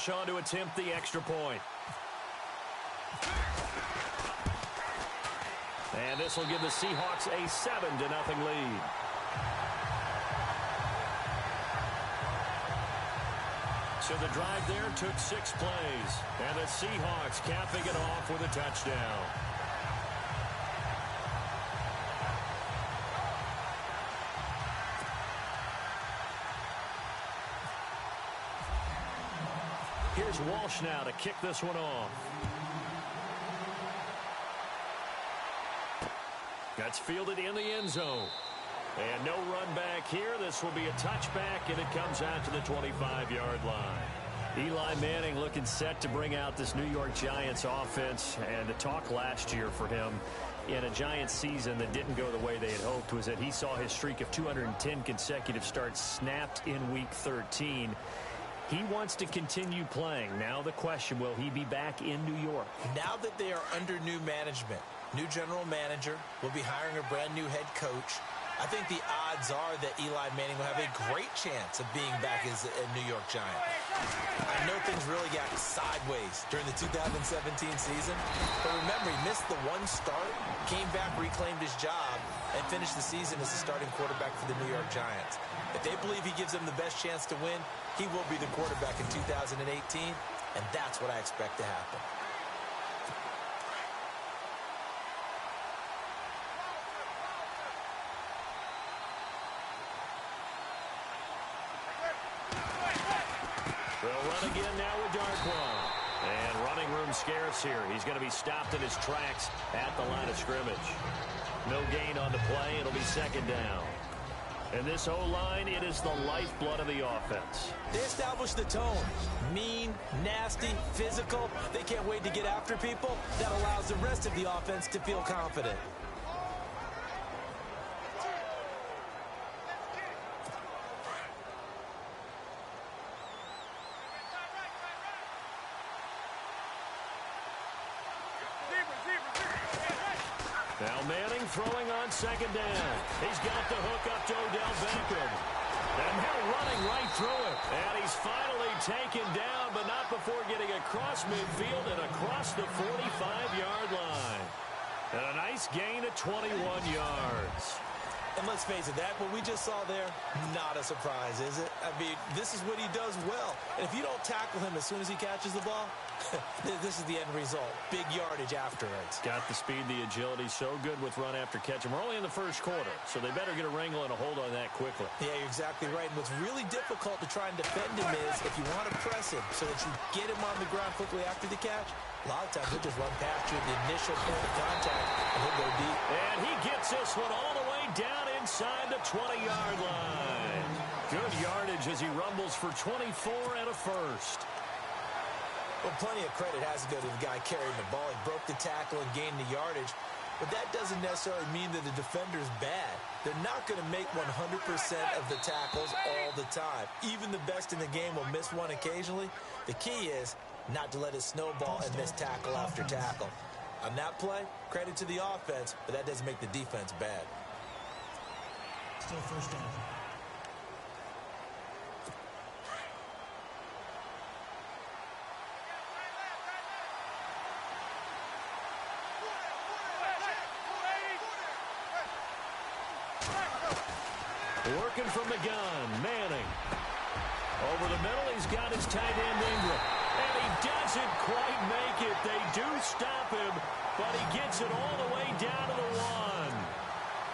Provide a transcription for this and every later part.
rush on to attempt the extra point. And this will give the Seahawks a 7-0 lead. So the drive there took 6 plays. And the Seahawks capping it off with a touchdown. Here's Walsh now to kick this one off. That's fielded in the end zone. And no run back here. This will be a touchback, and it comes out to the 25-yard line. Eli Manning looking set to bring out this New York Giants offense. And the talk last year for him in a Giants season that didn't go the way they had hoped was that he saw his streak of 210 consecutive starts snapped in Week 13. He wants to continue playing. Now the question, will he be back in New York? Now that they are under new management, new general manager, will be hiring a brand new head coach, I think the odds are that Eli Manning will have a great chance of being back as a New York Giant. I know things really got sideways during the 2017 season, but remember, he missed the one start, came back, reclaimed his job, and finished the season as the starting quarterback for the New York Giants. If they believe he gives them the best chance to win, he will be the quarterback in 2018, and that's what I expect to happen. They'll run again now with Darkwa. And running room scarce here. He's going to be stopped in his tracks at the line of scrimmage. No gain on the play. It'll be second down. And this O-line, it is the lifeblood of the offense. They establish the tone. Mean, nasty, physical. They can't wait to get after people. That allows the rest of the offense to feel confident. Now Manning throwing on second down. He's got the hook up to Odell Beckham. And they're running right through it. And he's finally taken down, but not before getting across midfield and across the 45-yard line. And a nice gain of 21 yards. And let's face it, that what we just saw there, not a surprise, is it? I mean, this is what he does well. And if you don't tackle him as soon as he catches the ball, this is the end result. Big yardage afterwards. Got the speed, the agility, so good with run after catch. And we're only in the first quarter, so they better get a wrangle and a hold on that quickly. Yeah, you're exactly right. And what's really difficult to try and defend him is if you want to press him so that you get him on the ground quickly after the catch, a lot of times he'll just run past you at the initial point of contact, and he'll go deep. And he gets this one all the way down inside the 20-yard line. Good yardage as he rumbles for 24 and a first. Well, plenty of credit has to go to the guy carrying the ball. He broke the tackle and gained the yardage. But that doesn't necessarily mean that the defender's bad. They're not going to make 100% of the tackles all the time. Even the best in the game will miss one occasionally. The key is not to let it snowball and miss tackle after tackle. On that play, credit to the offense, but that doesn't make the defense bad. Still first down. Working from the gun, Manning. Over the middle, he's got his tight end Ingram. And he doesn't quite make it. They do stop him, but he gets it all the way down to the 1.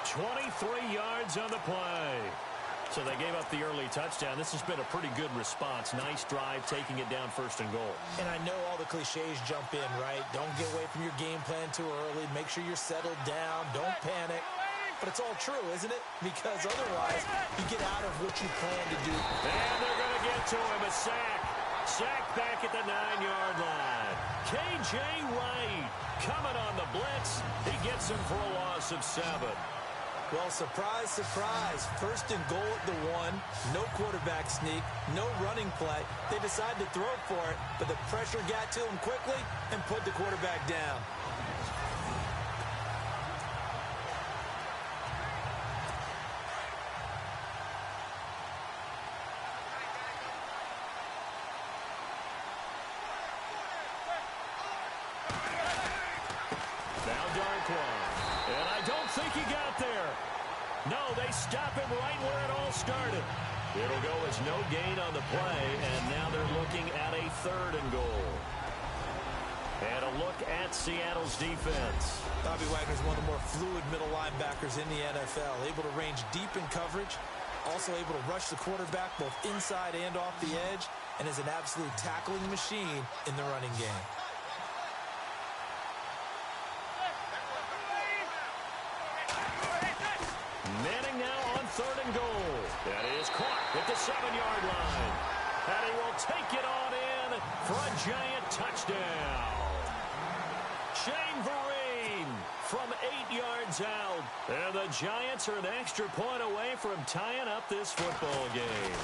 23 yards on the play. So they gave up the early touchdown. This has been a pretty good response. Nice drive, taking it down first and goal. And I know all the cliches jump in, right? Don't get away from your game plan too early. Make sure you're settled down. Don't panic. But it's all true, isn't it? Because otherwise, you get out of what you plan to do. And they're going to get to him. A sack. Sack back at the 9-yard line. K.J. Wright coming on the blitz. He gets him for a loss of 7. Well, surprise, surprise. First and goal at the 1. No quarterback sneak. No running play. They decide to throw for it, but the pressure got to him quickly and put the quarterback down. one. And I don't think he got there. No, they stop him right where it all started. It'll go as no gain on the play, and now they're looking at a 3rd and goal. And a look at Seattle's defense. Bobby Wagner's one of the more fluid middle linebackers in the NFL, able to range deep in coverage, also able to rush the quarterback both inside and off the edge, and is an absolute tackling machine in the running game. Manning now on 3rd and goal. That is caught at the 7-yard line. And he will take it on in for a giant touchdown. Shane Vereen from 8 yards out. And the Giants are an extra point away from tying up this football game.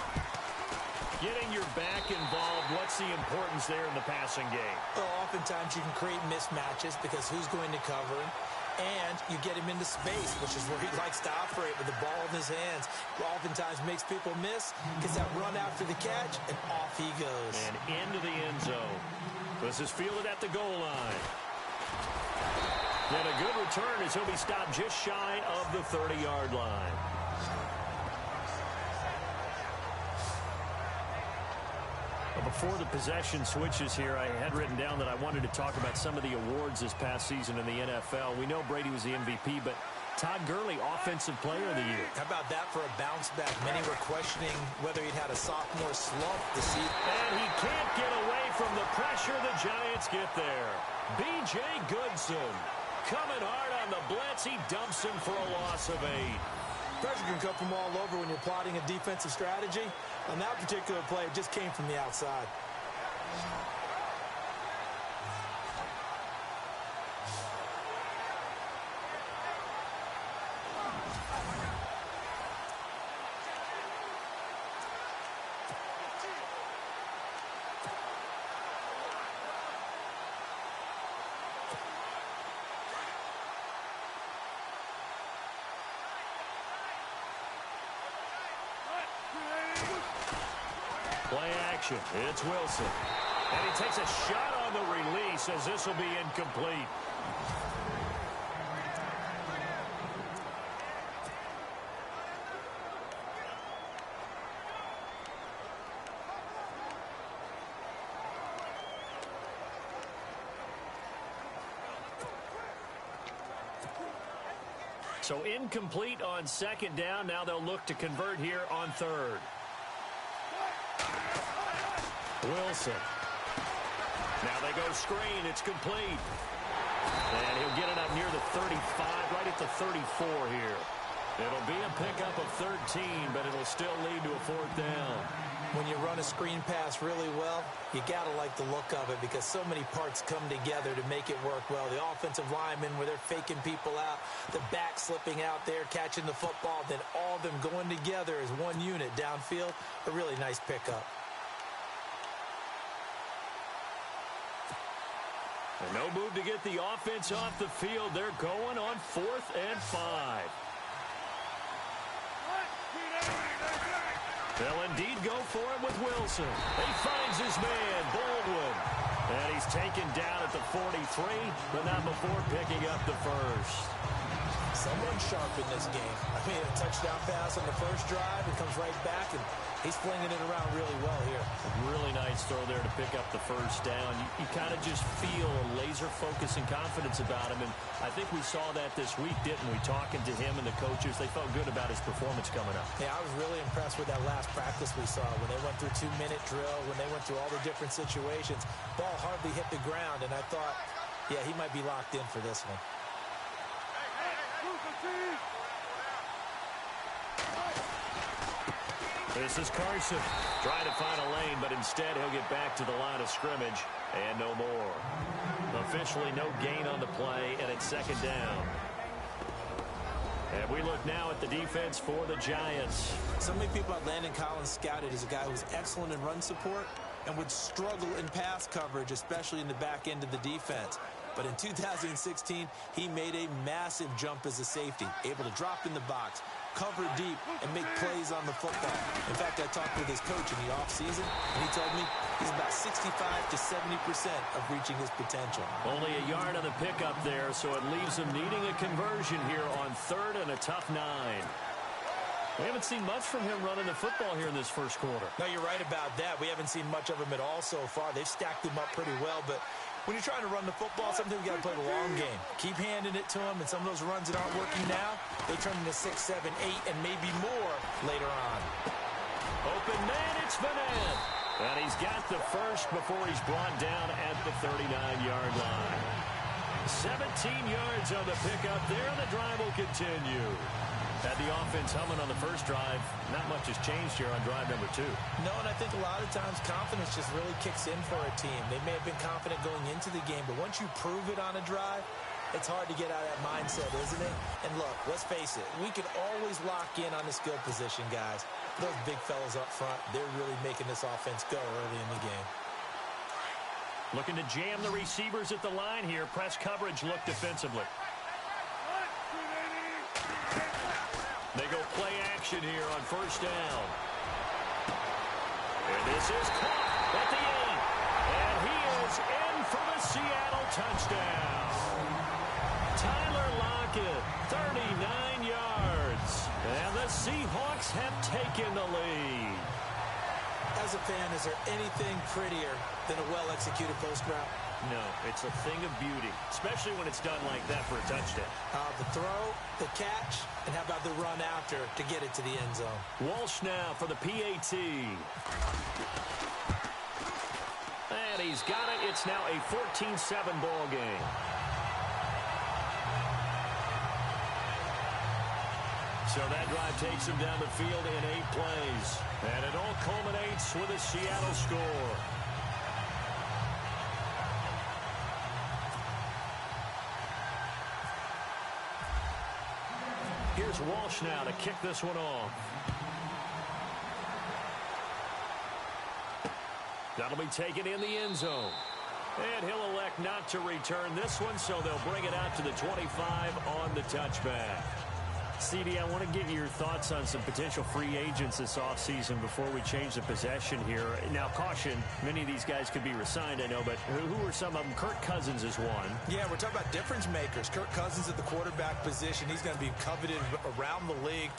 Getting your back involved, what's the importance there in the passing game? Well, oftentimes you can create mismatches because who's going to cover him? And you get him into space, which is where he likes to operate with the ball in his hands. Oftentimes makes people miss, gets that run after the catch, and off he goes. And into the end zone. This is fielded at the goal line. And a good return as he'll be stopped just shy of the 30-yard line. Before the possession switches here, I had written down that I wanted to talk about some of the awards this past season in the NFL. We know Brady was the MVP, but Todd Gurley, Offensive Player of the Year. How about that for a bounce back? Many were questioning whether he'd had a sophomore slump this season. And he can't get away from the pressure. The Giants get there. B.J. Goodson coming hard on the blitz. He dumps him for a loss of 8. Pressure can come from all over when you're plotting a defensive strategy. On that particular play, it just came from the outside. Play action. It's Wilson. And he takes a shot on the release as this will be incomplete. So incomplete on 2nd down. Now they'll look to convert here on 3rd. Wilson. Now they go screen. It's complete. And he'll get it up near the 35, right at the 34 here. It'll be a pickup of 13, but it'll still lead to a 4th down. When you run a screen pass really well, you got to like the look of it because so many parts come together to make it work well. The offensive linemen, where they're faking people out, the back slipping out there, catching the football, then all of them going together as one unit downfield. A really nice pickup. And no move to get the offense off the field. They're going on 4th and 5. They'll indeed go for it with Wilson. He finds his man, Baldwin. And he's taken down at the 43, but not before picking up the first. Someone sharp in this game. I mean, a touchdown pass on the first drive. It comes right back, and he's flinging it around really well here. Really nice throw there to pick up the first down. You kind of just feel a laser focus and confidence about him, and I think we saw that this week, didn't we? Talking to him and the coaches, they felt good about his performance coming up. Yeah, I was really impressed with that last practice we saw when they went through 2-minute drill, when they went through all the different situations. Ball hardly hit the ground, and I thought, yeah, he might be locked in for this one. This is Carson trying to find a lane, but instead he'll get back to the line of scrimmage and no more. Officially no gain on the play, and it's 2nd down. And we look now at the defense for the Giants. So many people at Landon Collins scouted as a guy who was excellent in run support and would struggle in pass coverage, especially in the back end of the defense. But in 2016, he made a massive jump as a safety, able to drop in the box, cover deep, and make plays on the football. In fact, I talked with his coach in the offseason, and he told me he's about 65 to 70% of reaching his potential. Only a yard on the pickup there, so it leaves him needing a conversion here on 3rd and a tough 9. We haven't seen much from him running the football here in this first quarter. No, you're right about that. We haven't seen much of him at all so far. They've stacked him up pretty well, but when you're trying to run the football, sometimes you got to play the long game. Keep handing it to him, and some of those runs that aren't working now, they turn into 6, 7, 8, and maybe more later on. Open man, it's Madden. And he's got the first before he's brought down at the 39-yard line. 17 yards on the pickup there, and the drive will continue. Had the offense humming on the first drive. Not much has changed here on drive number 2. No, and I think a lot of times confidence just really kicks in for a team. They may have been confident going into the game, but once you prove it on a drive, it's hard to get out of that mindset, isn't it? And look, let's face it, we can always lock in on the skill position, guys. Those big fellas up front, they're really making this offense go early in the game. Looking to jam the receivers at the line here. Press coverage look defensively. They go play action here on first down. And this is caught at the 8. And he is in for the Seattle touchdown. Tyler Lockett, 39 yards. And the Seahawks have taken the lead. As a fan, is there anything prettier than a well-executed post route? No, it's a thing of beauty, especially when it's done like that for a touchdown. The throw, the catch, and how about the run after to get it to the end zone? Walsh now for the PAT. And he's got it. It's now a 14-7 ball game. So that drive takes him down the field in 8 plays. And it all culminates with a Seattle score. Here's Walsh now to kick this one off. That'll be taken in the end zone. And he'll elect not to return this one, so they'll bring it out to the 25 on the touchback. CD, I want to get your thoughts on some potential free agents this offseason before we change the possession here. Now, caution, many of these guys could be resigned, I know, but who are some of them? Kirk Cousins is one. Yeah, we're talking about difference makers. Kirk Cousins at the quarterback position. He's going to be coveted around the league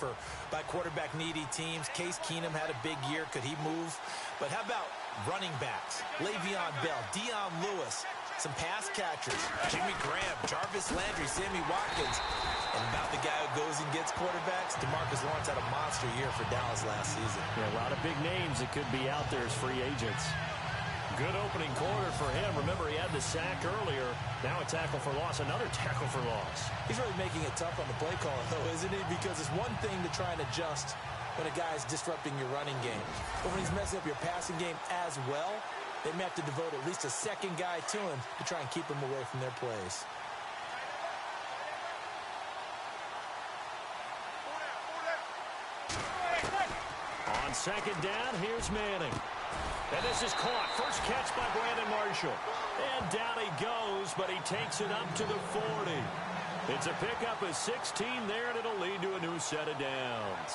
by quarterback-needy teams. Case Keenum had a big year. Could he move? But how about running backs? Le'Veon Bell, Dion Lewis, some pass catchers, Jimmy Graham, Jarvis Landry, Sammy Watkins. And about the guy who goes and gets quarterbacks, DeMarcus Lawrence had a monster year for Dallas last season. Yeah, a lot of big names that could be out there as free agents. Good opening quarter for him. Remember, he had the sack earlier. Now a tackle for loss, another tackle for loss. He's really making it tough on the play caller, though, isn't he? Because it's one thing to try and adjust when a guy's disrupting your running game. But when he's messing up your passing game as well, they may have to devote at least a second guy to him to try and keep him away from their plays. On second down, here's Manning. And this is caught. First catch by Brandon Marshall. And down he goes, but he takes it up to the 40. It's a pickup of 16 there, and it'll lead to a new set of downs.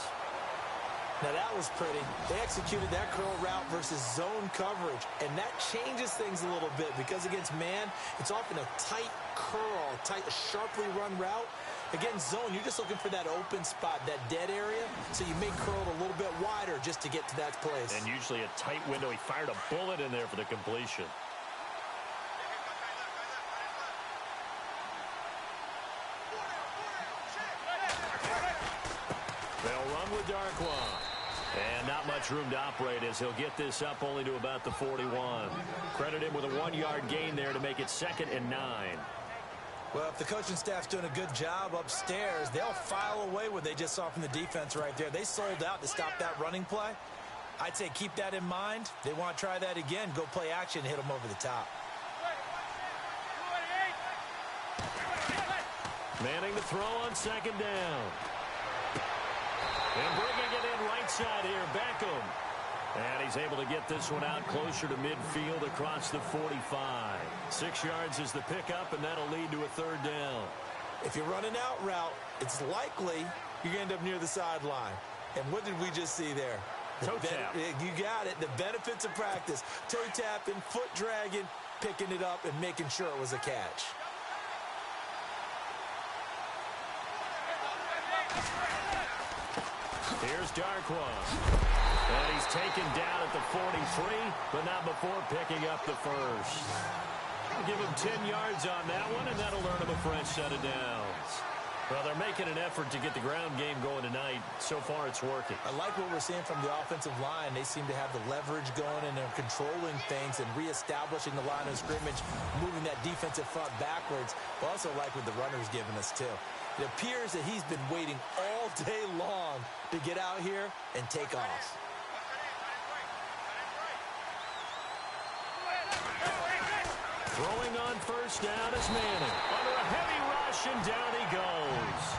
Now that was pretty. They executed that curl route versus zone coverage, and that changes things a little bit because against man, it's often a tight curl, tight, sharply run route. Against zone, you're just looking for that open spot, that dead area, so you may curl it a little bit wider just to get to that place. And usually a tight window. He fired a bullet in there for the completion. They'll run with Darkwa. And not much room to operate as he'll get this up only to about the 41. Credit him with a 1-yard gain there to make it 2nd and 9. Well, if the coaching staff's doing a good job upstairs, they'll file away what they just saw from the defense right there. They sold out to stop that running play. I'd say keep that in mind. They want to try that again. Go play action, hit them over the top. Manning to throw on second down. And bringing it in right side here, Beckham. And he's able to get this one out closer to midfield across the 45. 6 yards is the pickup, and that'll lead to a third down. If you're running out route, it's likely you're going to end up near the sideline. And what did we just see there? Toe tap. You got it. The benefits of practice. Toe tapping, foot dragging, picking it up, and making sure it was a catch. Here's Darkwa. And he's taken down at the 43, but not before picking up the first. Give him 10 yards on that one, and that'll earn him a fresh set of downs. Well, they're making an effort to get the ground game going tonight. So far, it's working. I like what we're seeing from the offensive line. They seem to have the leverage going, and they're controlling things and reestablishing the line of scrimmage, moving that defensive front backwards. I also like what the runner's giving us, too. It appears that he's been waiting all day long to get out here and take off. Throwing on first down is Manning. Under a heavy rush, and down he goes.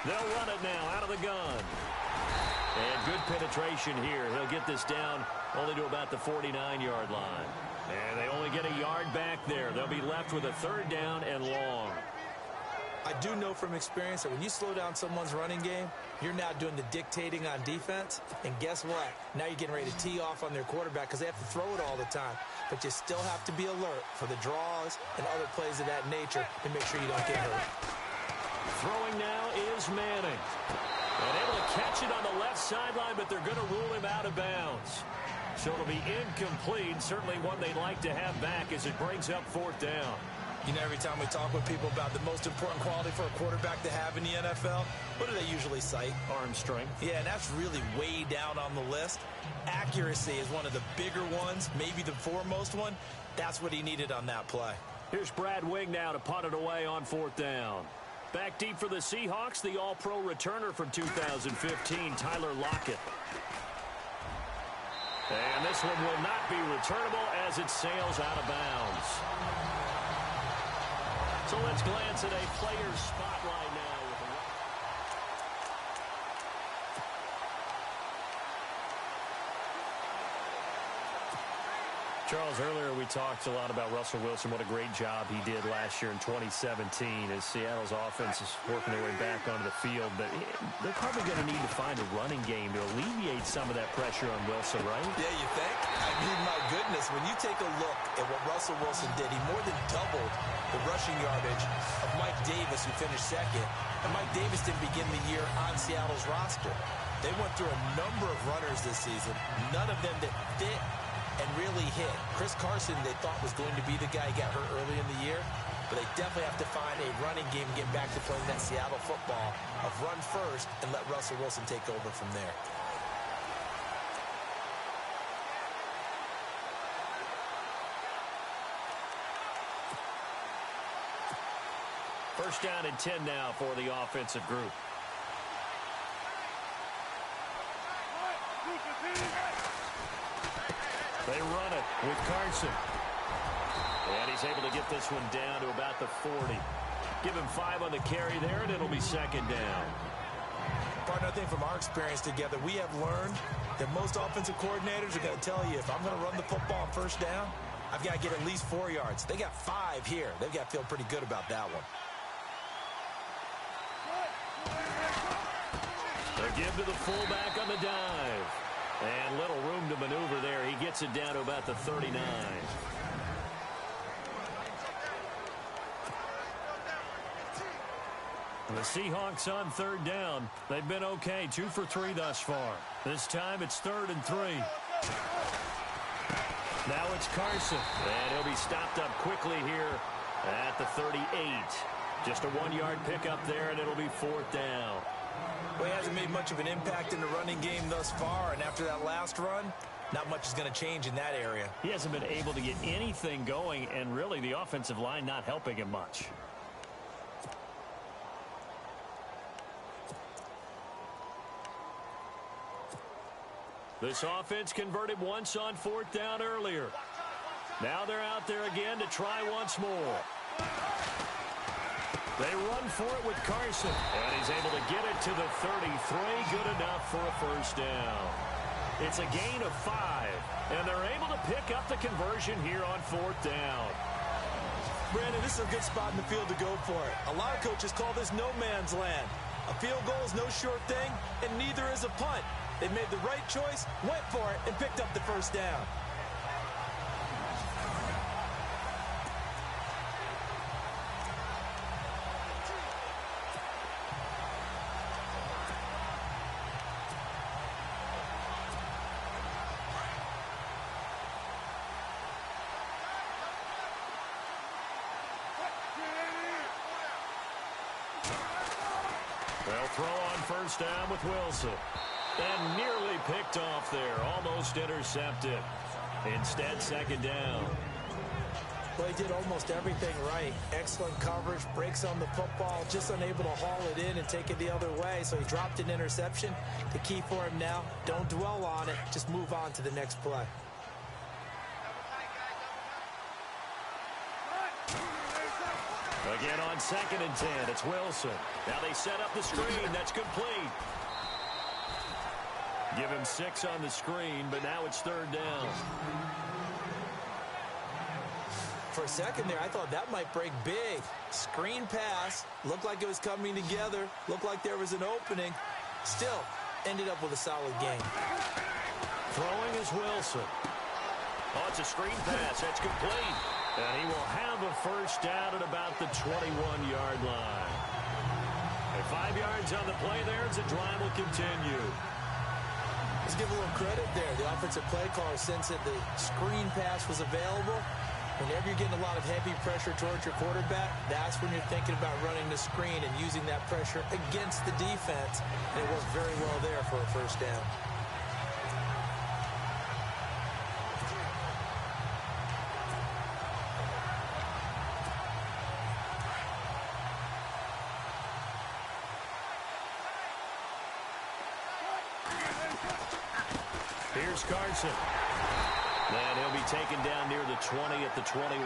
They'll run it now out of the gun. And good penetration here. He'll get this down only to about the 49-yard line. And they only get a yard back there. They'll be left with a third down and long. I do know from experience that when you slow down someone's running game, you're now doing the dictating on defense. And guess what? Now you're getting ready to tee off on their quarterback because they have to throw it all the time. But you still have to be alert for the draws and other plays of that nature to make sure you don't get hurt. Throwing now is Manning. And able to catch it on the left sideline, but they're going to rule him out of bounds. So it'll be incomplete. Certainly one they'd like to have back as it brings up fourth down. You know, every time we talk with people about the most important quality for a quarterback to have in the NFL, what do they usually cite? Arm strength. Yeah, and that's really way down on the list. Accuracy is one of the bigger ones, maybe the foremost one. That's what he needed on that play. Here's Brad Wing now to punt it away on fourth down. Back deep for the Seahawks, the All-Pro returner from 2015, Tyler Lockett. And this one will not be returnable as it sails out of bounds. So let's glance at a player's spotlight now. Charles, earlier we talked a lot about Russell Wilson, what a great job he did last year in 2017 as Seattle's offense is working their way back onto the field. But they're probably going to need to find a running game to alleviate some of that pressure on Wilson, right? Yeah, you think? I mean, my goodness, when you take a look at what Russell Wilson did, he more than doubled the rushing yardage of Mike Davis, who finished second. And Mike Davis didn't begin the year on Seattle's roster. They went through a number of runners this season, none of them that fit and really hit. Chris Carson, they thought was going to be the guy who got hurt early in the year, but they definitely have to find a running game and get back to playing that Seattle football of run first and let Russell Wilson take over from there. First down and 10 now for the offensive group. They run it with Carson. And he's able to get this one down to about the 40. Give him 5 on the carry there, and it'll be second down. Partner, I think from our experience together, we have learned that most offensive coordinators are going to tell you, if I'm going to run the football on first down, I've got to get at least 4 yards. They got 5 here. They've got to feel pretty good about that one. They give to the fullback on the dive. And little room to maneuver there. He gets it down to about the 39. The Seahawks on third down. They've been okay. 2 for 3 thus far. This time it's 3rd and 3. Now it's Carson. And he'll be stopped up quickly here at the 38. Just a 1-yard pickup there, and it'll be 4th down. Well, he hasn't made much of an impact in the running game thus far, and after that last run, not much is going to change in that area. He hasn't been able to get anything going, and really the offensive line not helping him much. This offense converted once on 4th down earlier. Now they're out there again to try once more. They run for it with Carson, and he's able to get it to the 33. Good enough for a 1st down. It's a gain of 5, and they're able to pick up the conversion here on 4th down. Brandon, this is a good spot in the field to go for it. A lot of coaches call this no man's land. A field goal is no sure thing, and neither is a punt. They made the right choice, went for it, and picked up the 1st down. They'll throw on 1st down with Wilson. And nearly picked off there. Almost intercepted. Instead, 2nd down. Well, he did almost everything right. Excellent coverage, breaks on the football, just unable to haul it in and take it the other way. So he dropped an interception. The key for him now, don't dwell on it. Just move on to the next play. Again on 2nd and 10, it's Wilson. Now they set up the screen. That's complete. Give him 6 on the screen, but now it's 3rd down. For a second there, I thought that might break big. Screen pass, looked like it was coming together, looked like there was an opening. Still, ended up with a solid game. Throwing is Wilson. Oh, it's a screen pass. That's complete. And he will have a 1st down at about the 21-yard line. And 5 yards on the play there as the drive will continue. Let's give a little credit there. The offensive play caller sensed that the screen pass was available. Whenever you're getting a lot of heavy pressure towards your quarterback, that's when you're thinking about running the screen and using that pressure against the defense. And it worked very well there for a 1st down. Here's Carson. And he'll be taken down near the 20 at the 21.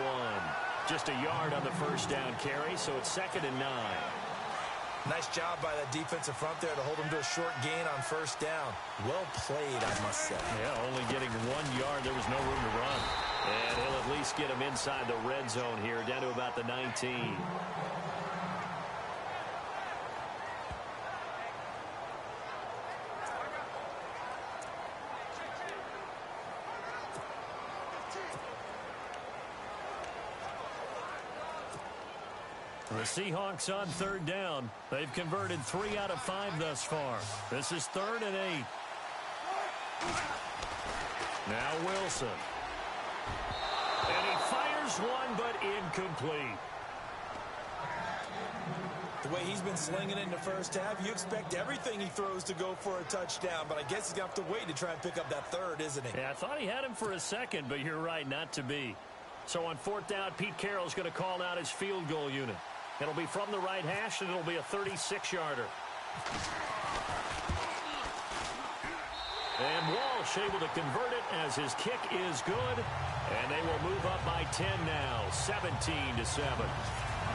Just a yard on the 1st down carry, so it's 2nd and 9. Nice job by that defensive front there to hold him to a short gain on 1st down. Well played, I must say. Yeah, only getting 1 yard. There was no room to run. And he'll at least get him inside the red zone here, down to about the 19. The Seahawks on 3rd down. They've converted 3 out of 5 thus far. This is 3rd and 8. Now Wilson. And he fires one, but incomplete. The way he's been slinging it in the 1st half, you expect everything he throws to go for a touchdown, but I guess he's going to have to wait to try and pick up that 3rd, isn't he? Yeah, I thought he had him for a second, but you're right, not to be. So on 4th down, Pete Carroll's going to call out his field goal unit. It'll be from the right hash, and it'll be a 36-yarder. And Walsh able to convert it as his kick is good. And they will move up by 10 now, 17-7.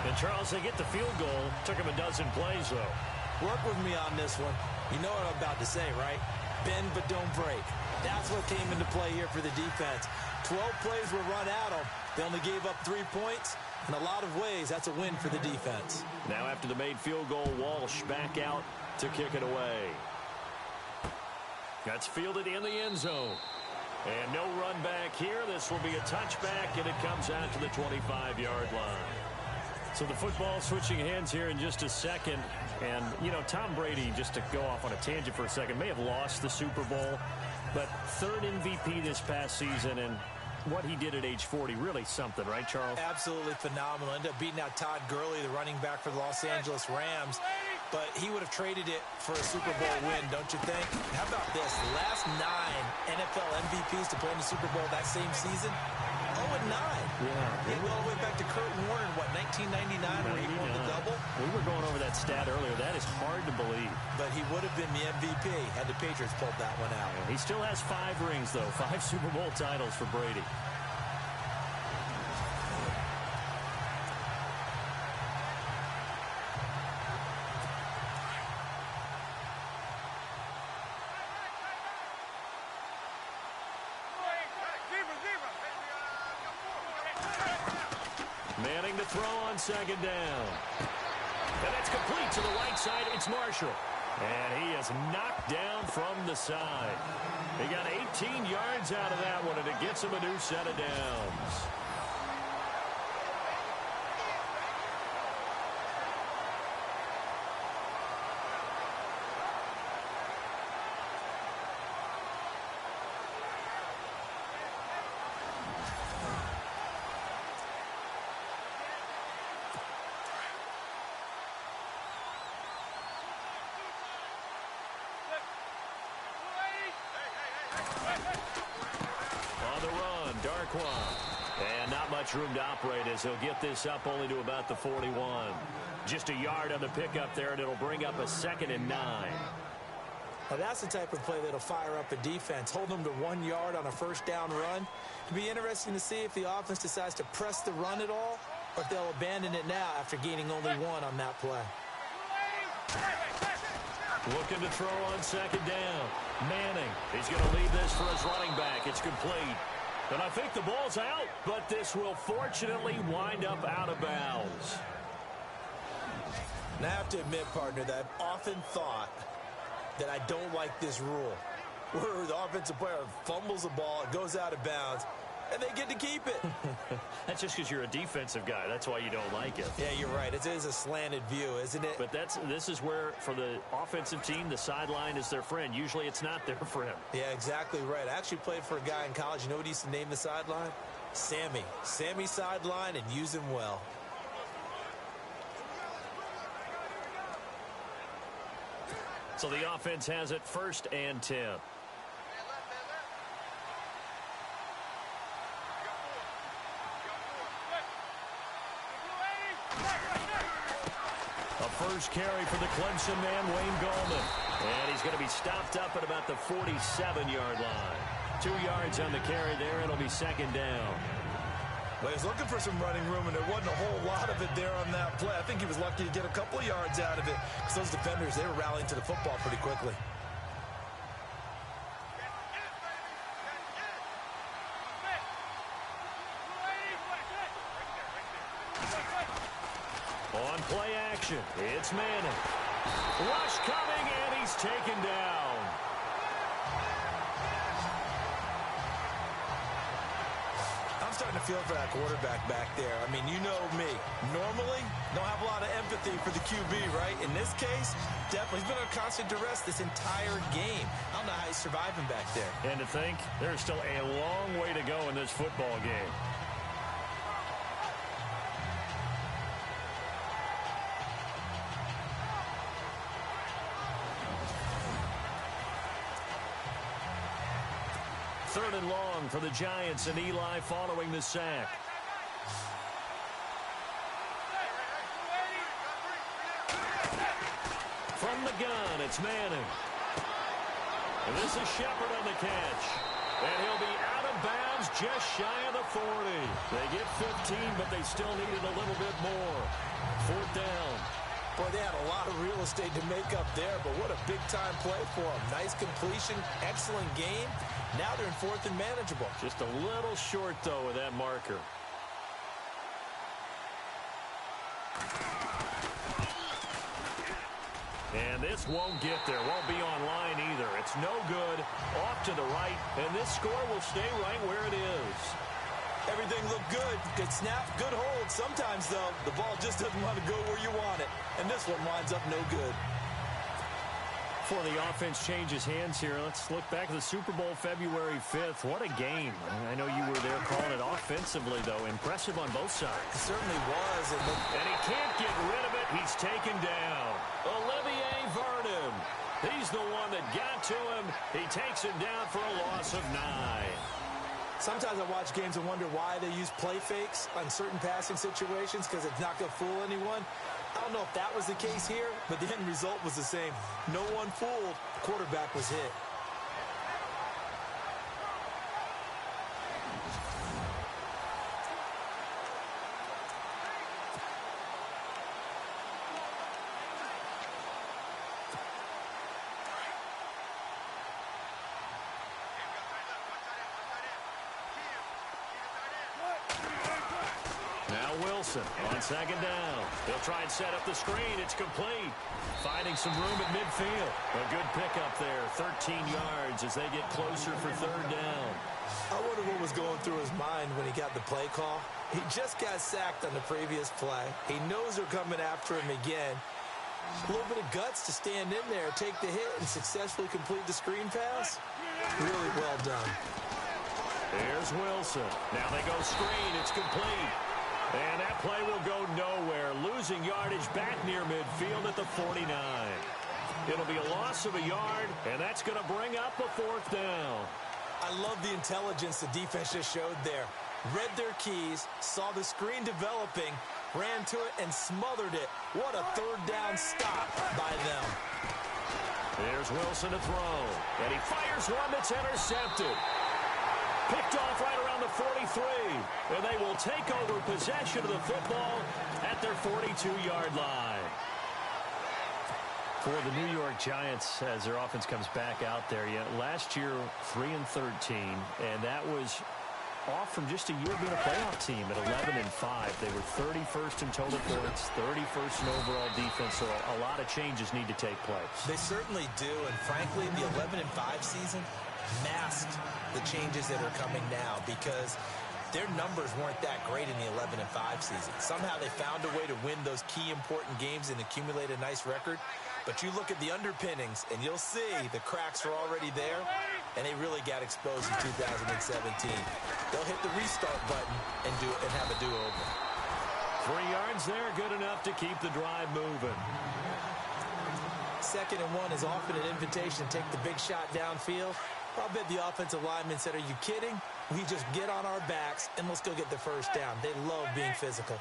And Charles, they get the field goal. Took him a dozen plays, though. Work with me on this one. You know what I'm about to say, right? Bend but don't break. That's what came into play here for the defense. 12 plays were run at them. They only gave up 3 points. In a lot of ways, that's a win for the defense. Now after the made field goal, Walsh back out to kick it away. That's fielded in the end zone. And no run back here. This will be a touchback, and it comes out to the 25-yard line. So the football switching hands here in just a second. And, you know, Tom Brady, just to go off on a tangent for a second, may have lost the Super Bowl. But 3rd MVP this past season, and what he did at age 40, really something, right, Charles? Absolutely phenomenal. Ended up beating out Todd Gurley, the running back for the Los Angeles Rams. But he would have traded it for a Super Bowl win, don't you think? How about this? The last 9 NFL MVPs to play in the Super Bowl that same season, 0-9. Yeah. They go all the way back to Kurt Warner in, 1999 when he won the double? We were going over that stat earlier. That is hard to believe. But he would have been the MVP had the Patriots pulled that one out. Yeah, he still has 5 rings, though. 5 Super Bowl titles for Brady. Manning to throw on second down. And that's complete to the right side. It's Marshall. And he is knocked down from the side. He got 18 yards out of that one, and it gets him a new set of downs. On the run, Darkwa. And not much room to operate as he'll get this up only to about the 41. Just a yard on the pickup there, and it'll bring up a 2nd and 9. Now that's the type of play that'll fire up a defense. Hold them to 1 yard on a first down run. It'll be interesting to see if the offense decides to press the run at all, or if they'll abandon it now after gaining only 1 on that play. Looking to throw on second down. Manning, he's going to leave this for his running back. It's complete. And I think the ball's out, but this will fortunately wind up out of bounds. And I have to admit, partner, that I've often thought that I don't like this rule, where the offensive player fumbles the ball, it goes out of bounds, and they get to keep it. That's just because you're a defensive guy. That's why you don't like it. Yeah, you're right. It is a slanted view, isn't it? But this is where, for the offensive team, the sideline is their friend. Usually it's not their friend. Yeah, exactly right. I actually played for a guy in college. You know what he used to name the sideline? Sammy. Sammy sideline, and use him well. So the offense has it 1st and 10. A first carry for the Clemson man, Wayne Gallman. And he's going to be stopped up at about the 47-yard line. 2 yards on the carry there. It'll be 2nd down. Well, he was looking for some running room, and there wasn't a whole lot of it there on that play. I think he was lucky to get a couple of yards out of it, because those defenders, they were rallying to the football pretty quickly. On play action, it's Manning. Rush coming, and he's taken down. I'm starting to feel for that quarterback back there. I mean, you know me. Normally, don't have a lot of empathy for the QB, right? In this case, definitely. He's been under constant duress this entire game. I don't know how he's surviving back there. And to think, there's still a long way to go in this football game. Third and long for the Giants, and Eli following the sack. From the gun, it's Manning. And this is Shepard on the catch. And he'll be out of bounds just shy of the 40. They get 15, but they still needed a little bit more. 4th down. Boy, they had a lot of real estate to make up there, but what a big-time play for them. Nice completion, excellent game. Now they're in 4th and manageable. Just a little short, though, with that marker. And this won't get there. Won't be online either. It's no good. Off to the right. And this score will stay right where it is. Everything looked good. Good snap, good hold. Sometimes, though, the ball just doesn't want to go where you want it. And this one winds up no good. Before the offense changes hands here, let's look back at the Super Bowl February 5th. What a game. I know you were there calling it offensively, though. Impressive on both sides. It certainly was. And he can't get rid of it. He's taken down. Olivier Vernon. He's the one that got to him. He takes him down for a loss of 9. Sometimes I watch games and wonder why they use play fakes on certain passing situations because it's not going to fool anyone. I don't know if that was the case here, but the end result was the same. No one fooled. The quarterback was hit. Wilson on second down. He'll try and set up the screen. It's complete. Finding some room at midfield. A good pickup there. 13 yards as they get closer for third down. I wonder what was going through his mind when he got the play call. He just got sacked on the previous play. He knows they're coming after him again. A little bit of guts to stand in there, take the hit, and successfully complete the screen pass. Really well done. Here's Wilson. Now they go screen. It's complete. And that play will go nowhere. Losing yardage back near midfield at the 49. It'll be a loss of a yard, and that's going to bring up a fourth down. I love the intelligence the defense just showed there. Read their keys, saw the screen developing, ran to it, and smothered it. What a third down stop by them. There's Wilson to throw. And he fires one that's intercepted. Picked off right around the 43. And they will take over possession of the football at their 42-yard line. For the New York Giants, as their offense comes back out there, last year 3-13, and that was off from just a year being a playoff team at 11-5. They were 31st in total points, 31st in overall defense, so a lot of changes need to take place. They certainly do, and frankly, the 11-5 season masked the changes that are coming now because their numbers weren't that great in the 11-5 season. Somehow they found a way to win those key important games and accumulate a nice record. But you look at the underpinnings, and you'll see the cracks are already there, and they really got exposed in 2017. They'll hit the restart button and have a do-over. 3 yards there, good enough to keep the drive moving. 2nd and 1 is often an invitation to take the big shot downfield. I'll bet the offensive linemen said, are you kidding? We just get on our backs, and let's go get the first down. They love being physical.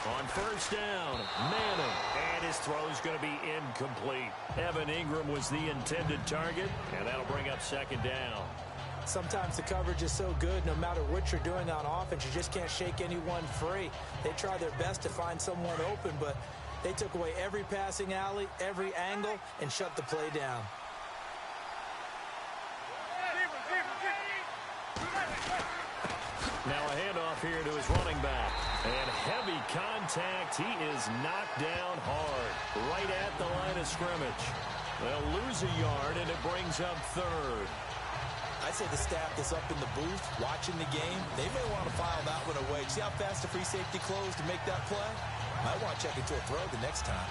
On first down, Manning, and his throw's going to be incomplete. Evan Ingram was the intended target, and that'll bring up 2nd down. Sometimes the coverage is so good, no matter what you're doing on offense, you just can't shake anyone free. They try their best to find someone open, but they took away every passing alley, every angle, and shut the play down. Now a handoff here to his running back. And heavy contact. He is knocked down hard. Right at the line of scrimmage. They'll lose a yard, and it brings up 3rd. I'd say the staff that's up in the booth watching the game, they may want to file that one away. See how fast the free safety closed to make that play? Might want to check into a throw the next time.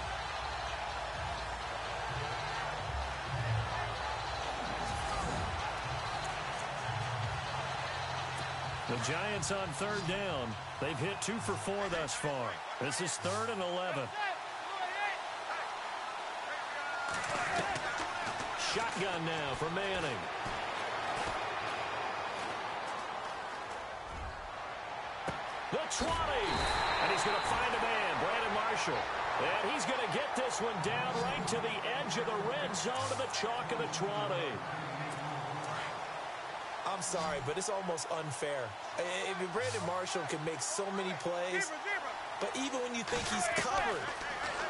The Giants on 3rd down. They've hit 2 for 4 thus far. This is 3rd and 11. Shotgun now for Manning. The 20. And he's going to find a man, Brandon Marshall. And he's going to get this one down right to the edge of the red zone to the chalk of the 20. I'm sorry, but it's almost unfair. Brandon Marshall can make so many plays, but even when you think he's covered,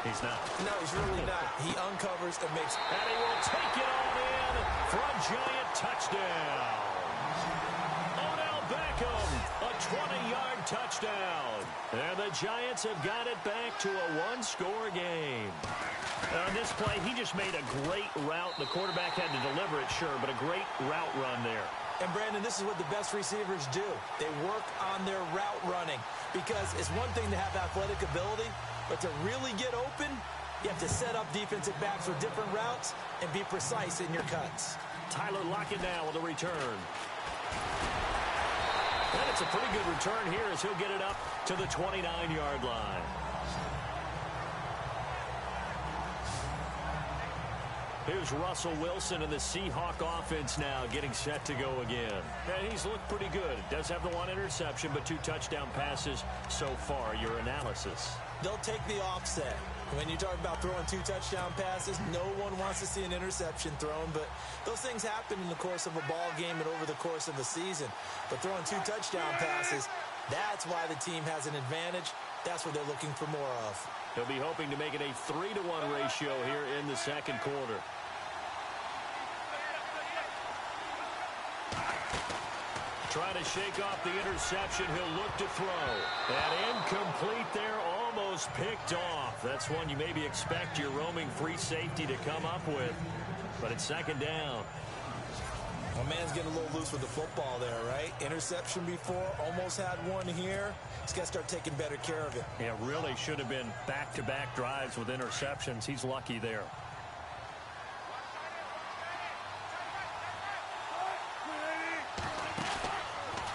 he's not. No, he's really not. He uncovers and makes. And he will take it on in for a Giant touchdown. Odell Beckham, a 20-yard touchdown. And the Giants have got it back to a one-score game. On this play, he just made a great route. The quarterback had to deliver it, sure, but a great route run there. And, Brandon, this is what the best receivers do. They work on their route running because it's one thing to have athletic ability, but to really get open, You have to set up defensive backs with different routes and be precise in your cuts. Tyler Lockett now with a return. And it's a pretty good return here as he'll get it up to the 29-yard line. Here's Russell Wilson in the Seahawk offense now getting set to go again. And he's looked pretty good. Does have the one interception, but 2 touchdown passes so far. Your analysis? They'll take the offset. When you talk about throwing 2 touchdown passes, no one wants to see an interception thrown, but those things happen in the course of a ball game and over the course of a season. But throwing 2 touchdown passes, that's why the team has an advantage. That's what they're looking for more of. He'll be hoping to make it a 3-to-1 ratio here in the second quarter. Trying to shake off the interception. He'll look to throw. And incomplete there, almost picked off. That's one you maybe expect your roaming free safety to come up with. But it's second down. Well, man's getting a little loose with the football there, right? Interception before, almost had one here. He's got to start taking better care of it. Yeah, really should have been back-to-back drives with interceptions. He's lucky there.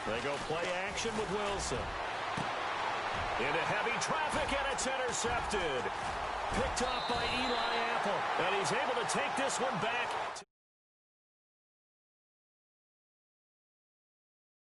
They go play action with Wilson. Into heavy traffic, and it's intercepted. Picked off by Eli Apple. And he's able to take this one back.